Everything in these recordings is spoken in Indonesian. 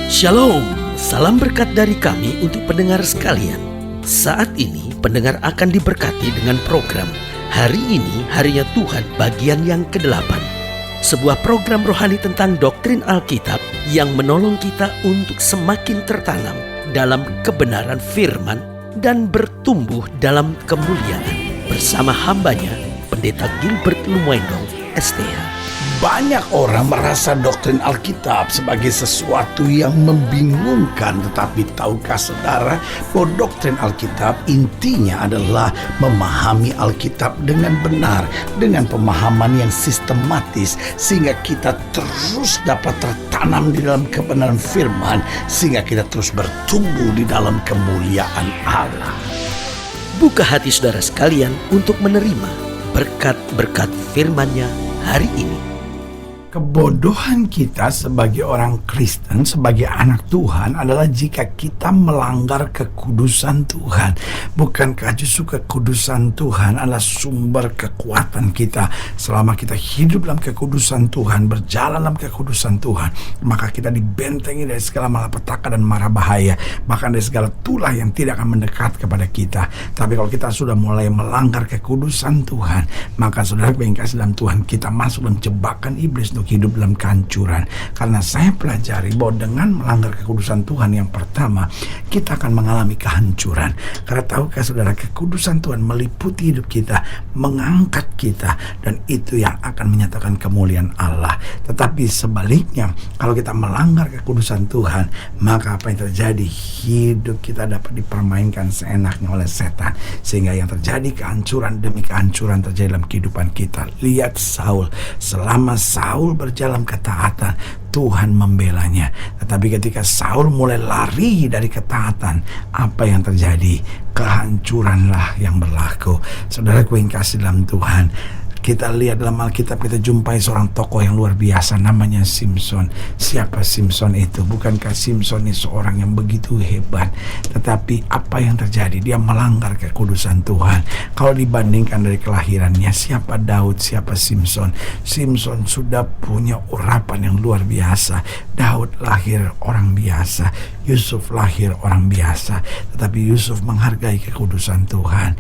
Shalom, salam berkat dari kami untuk pendengar sekalian. Saat ini pendengar akan diberkati dengan program Hari Ini Harinya Tuhan bagian yang ke-8. Sebuah program rohani tentang doktrin Alkitab yang menolong kita untuk semakin tertanam dalam kebenaran firman dan bertumbuh dalam kemuliaan. Bersama hambanya, Pendeta Gilbert Lumwendong, STH. Banyak orang merasa doktrin Alkitab sebagai sesuatu yang membingungkan. Tetapi tahukah saudara bahwa doktrin Alkitab intinya adalah memahami Alkitab dengan benar, dengan pemahaman yang sistematis, sehingga kita terus dapat tertanam di dalam kebenaran firman, sehingga kita terus bertumbuh di dalam kemuliaan Allah. Buka hati saudara sekalian untuk menerima berkat-berkat firman-Nya hari ini. Kebodohan kita sebagai orang Kristen, sebagai anak Tuhan adalah jika kita melanggar kekudusan Tuhan. Bukankah justru kekudusan Tuhan adalah sumber kekuatan kita? Selama kita hidup dalam kekudusan Tuhan, berjalan dalam kekudusan Tuhan, maka kita dibentengi dari segala malapetaka dan mara bahaya, bahkan dari segala tulah yang tidak akan mendekat kepada kita. Tapi kalau kita sudah mulai melanggar kekudusan Tuhan, maka saudara yang kasih dalam Tuhan, kita masuk dalam jebakan iblis untuk hidup dalam kehancuran. Karena saya pelajari bahwa dengan melanggar kekudusan Tuhan, yang pertama, kita akan mengalami kehancuran. Karena tahukah saudara, kekudusan Tuhan meliputi hidup kita, mengangkat kita, dan itu yang akan menyatakan kemuliaan Allah. Tetapi sebaliknya, kalau kita melanggar kekudusan Tuhan, maka apa yang terjadi? Hidup kita dapat dipermainkan seenaknya oleh setan, sehingga yang terjadi kehancuran demi kehancuran terjadi dalam kehidupan kita. Lihat Saul, selama Saul berjalan ketaatan, Tuhan membelanya. Tetapi ketika Saul mulai lari dari ketaatan, apa yang terjadi? Kehancuranlah yang berlaku. Saudaraku yang kasih dalam Tuhan, kita lihat dalam Alkitab, kita jumpai seorang tokoh yang luar biasa, namanya Simson. Siapa Simson itu? Bukankah Simson ini seorang yang begitu hebat? Tetapi apa yang terjadi? Dia melanggar kekudusan Tuhan. Kalau dibandingkan dari kelahirannya, siapa Daud, siapa Simson? Simson sudah punya urapan yang luar biasa. Daud lahir orang biasa, Yusuf lahir orang biasa. Tetapi Yusuf menghargai kekudusan Tuhan.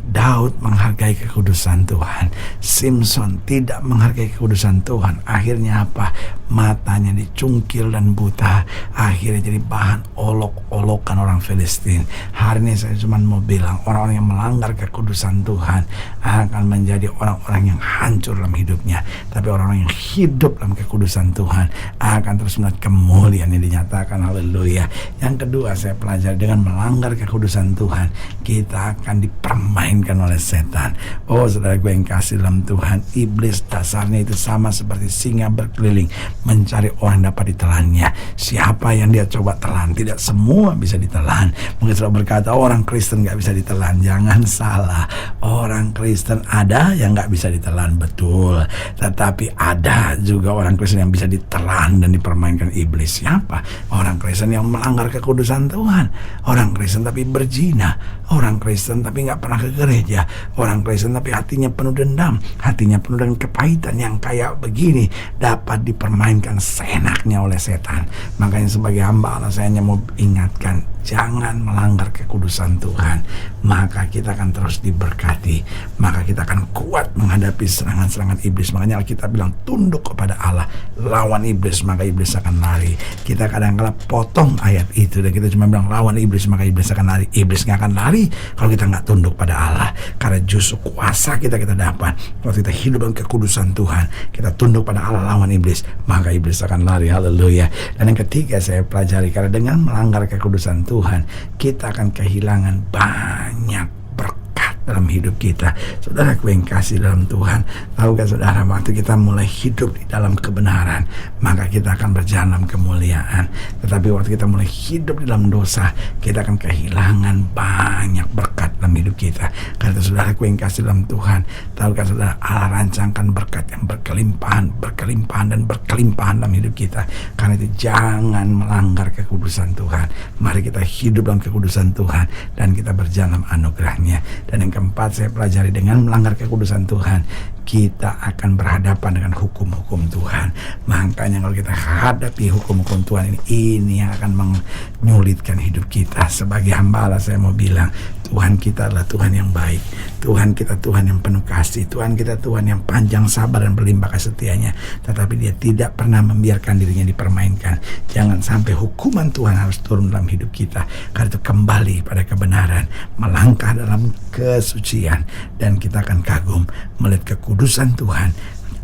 Daud menghargai kekudusan Tuhan. Simson tidak menghargai kekudusan Tuhan. Akhirnya apa? Matanya dicungkil dan buta. Akhirnya jadi bahan olok-olokan orang Filistin. Hari ini saya cuma mau bilang, orang-orang yang melanggar kekudusan Tuhan akan menjadi orang-orang yang hancur dalam hidupnya. Tapi orang-orang yang hidup dalam kekudusan Tuhan akan terus melihat kemuliaan yang dinyatakan. Haleluya. Yang kedua, saya pelajari, dengan melanggar kekudusan Tuhan, kita akan dipermainkan oleh setan. Oh saudara gue yang kasih dalam Tuhan, iblis dasarnya itu sama seperti singa berkeliling mencari orang yang dapat ditelannya. Siapa yang dia coba telan? Tidak semua bisa ditelan. Mungkin saudara berkata, orang Kristen gak bisa ditelan. Jangan salah, orang Kristen ada yang gak bisa ditelan, betul. Tetapi ada juga orang Kristen yang bisa ditelan dan dipermainkan iblis. Siapa? Orang Kristen yang melanggar kekudusan Tuhan. Orang Kristen tapi berzina. Orang Kristen tapi gak pernah ke gereja. Orang Kristen tapi hatinya penuh dendam, hatinya penuh dengan kepahitan. Yang kayak begini dapat dipermainkan seenaknya oleh setan. Makanya sebagai hamba Allah, saya hanya mau ingatkan, jangan melanggar kekudusan Tuhan. Maka kita akan terus diberkati, maka kita akan kuat menghadapi serangan-serangan iblis. Makanya Alkitab bilang, tunduk kepada Allah, lawan iblis, maka iblis akan lari. Kita kadang-kadang potong ayat itu dan kita cuma bilang lawan iblis, maka iblis akan lari. Iblis gak akan lari kalau kita gak tunduk pada Allah. Karena justru kuasa kita dapat waktu kita hidup dalam kekudusan Tuhan. Kita tunduk pada Allah, lawan iblis, maka iblis akan lari. Haleluya. Dan yang ketiga, saya pelajari, karena dengan melanggar kekudusan Tuhan, kita akan kehilangan banyak berkat dalam hidup kita. Saudara yang kasih dalam Tuhan, tahukah saudara, waktu kita mulai hidup di dalam kebenaran, maka kita akan berjalan dalam kemuliaan. Tetapi waktu kita mulai hidup di dalam dosa, kita akan kehilangan banyak berkat dalam hidup kita. Karena itu saudara yang kasih dalam Tuhan, tahukah saudara, Allah rancangkan berkat yang berkelimpahan dan berkelimpahan dalam hidup kita. Karena itu jangan melanggar kekudusan Tuhan. Mari kita hidup dalam kekudusan Tuhan dan kita berjalan dalam anugerahnya. Dan yang yang keempat saya pelajari, dengan melanggar kekudusan Tuhan kita akan berhadapan dengan hukum-hukum Tuhan. Makanya kalau kita hadapi hukum-hukum Tuhan ini yang akan menyulitkan hidup kita. Sebagai hamba Allah saya mau bilang, Tuhan kita adalah Tuhan yang baik, Tuhan kita Tuhan yang penuh kasih, Tuhan kita Tuhan yang panjang sabar dan berlimpah kasih setianya. Tetapi Dia tidak pernah membiarkan dirinya dipermainkan. Jangan sampai hukuman Tuhan harus turun dalam hidup kita. Karena itu kembali pada kebenaran, melangkah dalam kesucian, dan kita akan kagum melihat kekudusan Tuhan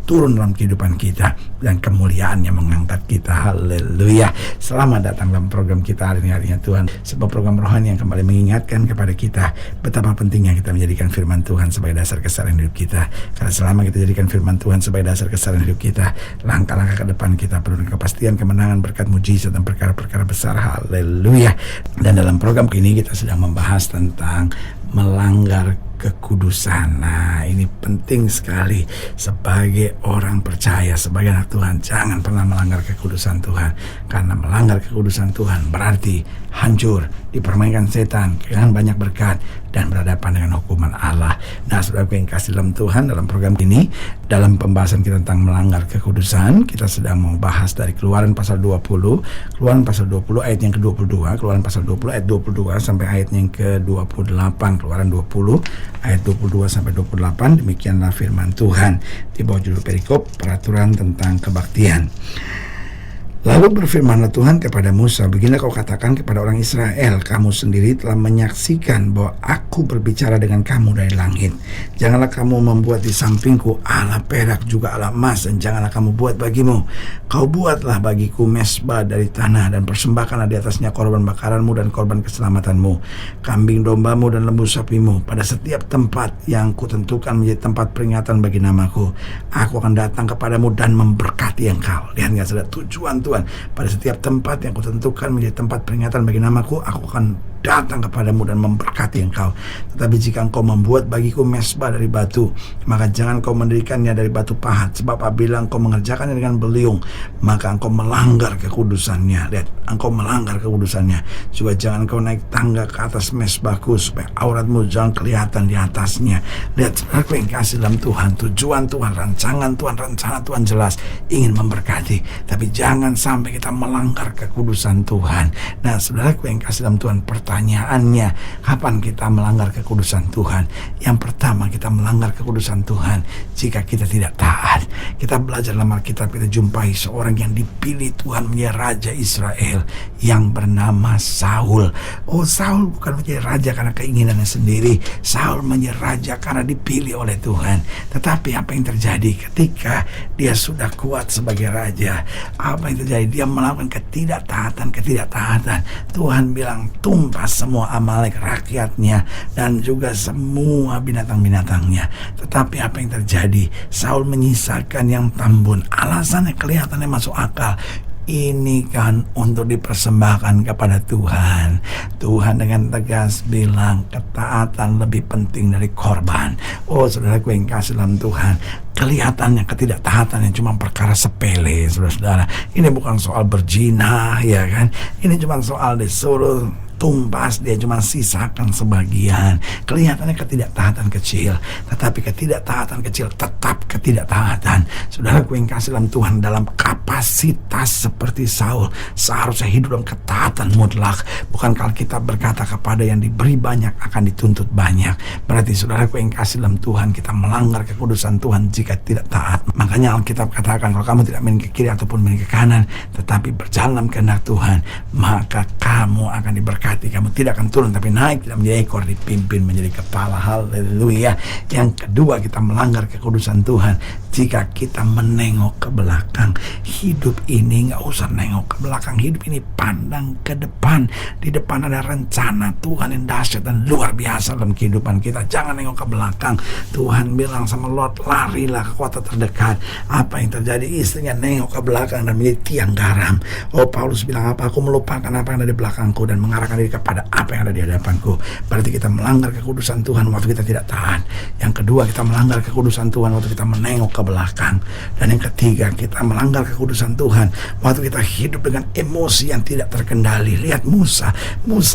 turun dalam kehidupan kita dan kemuliaannya mengangkat kita. Haleluya. Selamat datang dalam program kita hari ini, harinya Tuhan, sebuah program rohani yang kembali mengingatkan kepada kita betapa pentingnya kita menjadikan firman Tuhan sebagai dasar keseharian hidup kita. Karena selama kita jadikan firman Tuhan sebagai dasar keseharian hidup kita, langkah-langkah ke depan kita penuh dengan kepastian, kemenangan, berkat, mujizat, dan perkara-perkara besar. Haleluya. Dan dalam program ini kita sedang membahas tentang melanggar kekudusan. Nah, ini penting sekali sebagai orang percaya, sebagai anak Tuhan. Jangan pernah melanggar kekudusan Tuhan, karena melanggar kekudusan Tuhan berarti hancur, dipermainkan setan, kehilangan banyak berkat, dan berhadapan dengan hukuman Allah. Nah, saudaraku yang kasih dalam Tuhan, dalam program ini, dalam pembahasan kita tentang melanggar kekudusan, kita sedang membahas dari Keluaran pasal 20, Keluaran pasal 20 ayat yang ke-22, Keluaran pasal 20 ayat 22 sampai ayat yang ke-28, Keluaran 20 ayat 22 sampai 28. Demikianlah firman Tuhan di bawah judul perikop peraturan tentang kebaktian. Lalu berfirmanlah Tuhan kepada Musa, beginilah kau katakan kepada orang Israel, kamu sendiri telah menyaksikan bahwa aku berbicara dengan kamu dari langit. Janganlah kamu membuat di sampingku ala perak juga ala emas, dan janganlah kamu buat bagimu. Kau buatlah bagiku mesbah dari tanah, dan persembahkanlah di atasnya korban bakaranmu dan korban keselamatanmu, kambing dombamu dan lembu sapimu. Pada setiap tempat yang kutentukan menjadi tempat peringatan bagi namaku, aku akan datang kepadamu dan memberkati engkau. Lihat gak, saudara, tujuan Tuhan, pada setiap tempat yang kutentukan menjadi tempat peringatan bagi namaku, aku akan datang kepadamu dan memberkati engkau. Tetapi jika engkau membuat bagiku mesbah dari batu, maka jangan kau mendirikannya dari batu pahat, sebab apabila engkau mengerjakannya dengan beliung, maka engkau melanggar kekudusannya. Lihat, engkau melanggar kekudusannya. Juga jangan kau naik tangga ke atas mesbahku, supaya auratmu jangan kelihatan di atasnya. Lihat, saudaraku yang kasih dalam Tuhan, tujuan Tuhan, rancangan Tuhan, rencana Tuhan jelas, ingin memberkati. Tapi jangan sampai kita melanggar kekudusan Tuhan. Nah, saudaraku yang kasih dalam Tuhan, pertanyaannya, kapan kita melanggar kekudusan Tuhan? Yang pertama, kita melanggar kekudusan Tuhan jika kita tidak taat. Kita belajar dalam Alkitab, kita jumpai seorang yang dipilih Tuhan menjadi raja Israel yang bernama Saul. Oh, Saul bukan menjadi raja karena keinginannya sendiri. Saul menjadi raja karena dipilih oleh Tuhan. Tetapi apa yang terjadi ketika dia sudah kuat sebagai raja? Apa yang terjadi? Dia melakukan ketidaktahatan. Tuhan bilang, tumpas semua Amalek, rakyatnya, dan juga semua binatang-binatangnya. Tetapi apa yang terjadi? Saul menyisakan yang tambun. Alasannya kelihatannya masuk akal. Ini kan untuk dipersembahkan kepada Tuhan. Tuhan dengan tegas bilang, ketaatan lebih penting dari korban. Oh, saudaraku yang kasih dalam Tuhan, kelihatannya ketidaktahatan yang cuma perkara sepele, saudara-saudara. Ini bukan soal berzina, ya kan? Ini cuma soal disuruh tumpas, dia cuma sisakan sebagian. Kelihatannya ketidaktahatan kecil, tetapi ketidaktahatan kecil tetap ketidaktahatan. Saudaraku yang kasih dalam Tuhan, dalam kapasitas seperti Saul, seharusnya hidup dalam ketaatan mutlak. Bukan kalau kita berkata kepada yang diberi banyak akan dituntut banyak. Berarti saudaraku yang kasih dalam Tuhan, kita melanggar kekudusan Tuhan jika tidak taat. Makanya Alkitab katakan, kalau kamu tidak main ke kiri ataupun main ke kanan, tetapi berjalan dalam kehendak Tuhan, maka kamu akan diberkati. Kamu tidak akan turun tapi naik, tidak menjadi ekor, dipimpin menjadi kepala. Haleluya. Yang kedua, kita melanggar kekudusan Tuhan jika kita menengok ke belakang. Hidup ini gak usah nengok ke belakang. Hidup ini pandang ke depan. Di depan ada rencana Tuhan yang dahsyat dan luar biasa dalam kehidupan kita. Jangan nengok ke belakang. Tuhan bilang sama Lot, larilah ke kota terdekat. Apa yang terjadi? Istrinya nengok ke belakang dan menjadi tiang garam. Oh, Paulus bilang apa? Aku melupakan apa yang ada di belakangku dan mengarahkan diri kepada apa yang ada di hadapanku. Berarti kita melanggar kekudusan Tuhan waktu kita tidak taat. Yang kedua, kita melanggar kekudusan Tuhan waktu kita menengok ke belakang. Dan yang ketiga, kita melanggar kekudusan kekudusan Tuhan. Waktu kita hidup dengan emosi yang tidak terkendali. Lihat Musa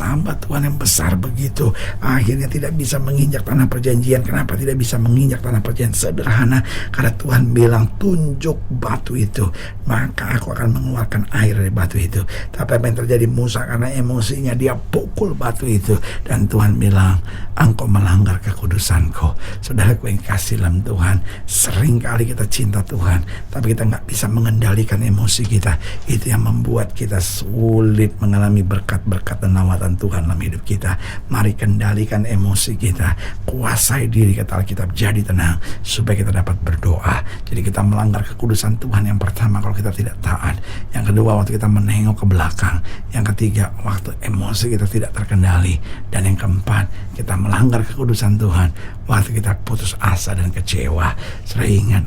hamba Tuhan yang besar begitu, akhirnya tidak bisa menginjak tanah perjanjian. Kenapa tidak bisa menginjak tanah perjanjian? Sederhana, karena Tuhan bilang tunjuk batu itu, maka aku akan mengeluarkan air dari batu itu. Tapi apa yang terjadi? Musa karena emosinya dia pukul batu itu, dan Tuhan bilang, engkau melanggar kekudusanku. Saudaraku yang kasih dalam Tuhan, seringkali kita cinta Tuhan, tapi kita nggak bisa mengendalikan emosi kita. Itu yang membuat kita sulit mengalami berkat-berkat dan lawatan Tuhan dalam hidup kita. Mari kendalikan emosi kita, kuasai diri, kata Alkitab, jadi tenang supaya kita dapat berdoa. Jadi kita melanggar kekudusan Tuhan yang pertama kalau kita tidak taat. Yang kedua, waktu kita menengok ke belakang. Yang ketiga, waktu emosi kita tidak terkendali. Dan yang keempat, kita melanggar kekudusan Tuhan waktu kita putus asa dan kecewa. Saya ingat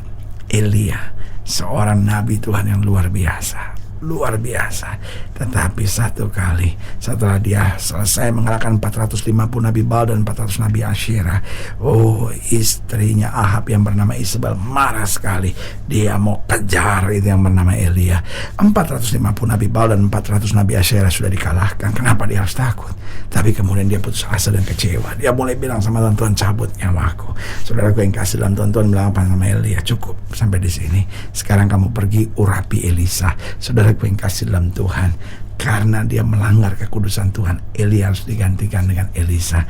Elia, seorang nabi Tuhan yang luar biasa. Tetapi satu kali setelah dia selesai mengalahkan 450 nabi Baal dan 400 nabi Asyera, istrinya Ahab yang bernama Isabel marah sekali. Dia mau kejar itu yang bernama Elia. 450 nabi Baal dan 400 nabi Asyera sudah dikalahkan. Kenapa dia harus takut? Tapi kemudian dia putus asa dan kecewa. Dia mulai bilang sama Tuhan, cabut nyawaku. Saudaraku yang kasih dalam Tuhan bilang apa sama Elia? Cukup sampai di sini. Sekarang kamu pergi urapi Elisa. Saudaraku yang kasih dalam Tuhan, karena dia melanggar kekudusan Tuhan, Elia harus digantikan dengan Elisa.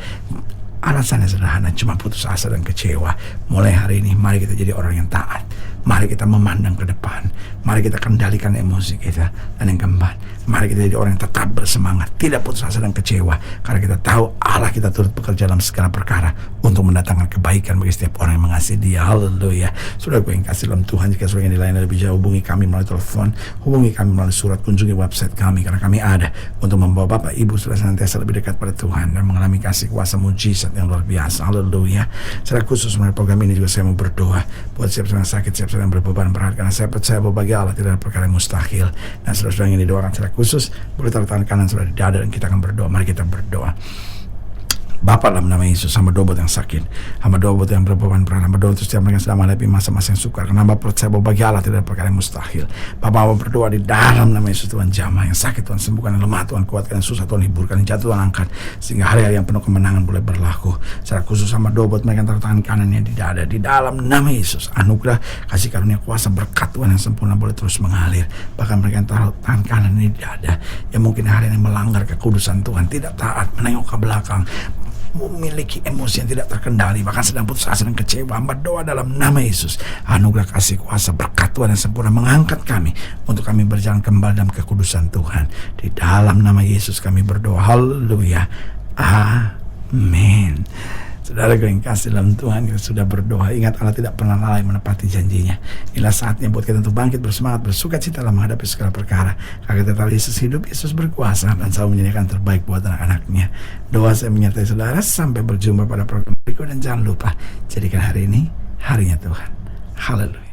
Alasannya sederhana, cuma putus asa dan kecewa. Mulai hari ini mari kita jadi orang yang taat. Mari kita memandang ke depan. Mari kita kendalikan emosi kita. Dan yang keempat, mari kita jadi orang yang tetap bersemangat, tidak putus asa dan kecewa, karena kita tahu Allah kita turut bekerja dalam segala perkara untuk mendatangkan kebaikan bagi setiap orang yang mengasihi Dia. Haleluya. Saudara gue yang kasih dalam Tuhan, jika saudara yang dilayani lebih jauh, hubungi kami melalui telepon, hubungi kami melalui surat, kunjungi website kami, karena kami ada untuk membawa Bapak Ibu saudara senantiasa lebih dekat pada Tuhan dan mengalami kasih kuasa mujizat yang luar biasa. Haleluya. Secara khusus melalui program ini juga saya mau berdoa buat siapa yang sakit, siapa yang berbeban berat, karena saya percaya bahwa bagi Allah tidak ada perkara yang mustahil. Dan saudara-saudara yang didoakan secara khusus, boleh taruh tangan kanan saudara di dada dan kita akan berdoa. Mari kita berdoa. Bapa, dalam nama Yesus, hamba doa buat yang sakit, hamba doa buat yang berbeban berat, hamba doa untuk setiap mereka yang sedang menghadapi masa-masa yang sukar, karena hamba percaya bahwa bagi Allah tidak ada perkara yang mustahil. Bapa, hamba berdoa di dalam nama Yesus, Tuhan jamah yang sakit, Tuhan sembuhkan, yang lemah Tuhan kuatkan, yang susah Tuhan hiburkan, yang jatuh Tuhan angkat, sehingga hari-hari yang penuh kemenangan boleh berlaku. Secara khusus hamba doa buat mereka yang taruh tangan kanannya di dada, di dalam nama Yesus, anugerah, kasih karunia, kuasa, berkat Tuhan yang sempurna boleh terus mengalir. Bahkan mereka yang taruh tangan kanan ini di dada, yang mungkin hari ini melanggar kekudusan Tuhan, tidak taat, menengok ke belakang, memiliki emosi yang tidak terkendali, bahkan sedang putus asa dan kecewa, hamba doa dalam nama Yesus, anugerah, kasih, kuasa, berkat Tuhan yang sempurna mengangkat kami untuk kami berjalan kembali dalam kekudusan Tuhan. Di dalam nama Yesus kami berdoa. Haleluya. Amin. Saudara yang kasih dalam Tuhan, kita sudah berdoa. Ingat, Allah tidak pernah lalai menepati janjinya. Inilah saatnya buat kita untuk bangkit, bersemangat, bersuka cita dalam menghadapi segala perkara. Karena kita tahu Yesus hidup, Yesus berkuasa, dan selalu menyediakan terbaik buat anak-anaknya. Doa saya menyertai saudara. Sampai berjumpa pada program berikut, dan jangan lupa, jadikan hari ini harinya Tuhan. Haleluya.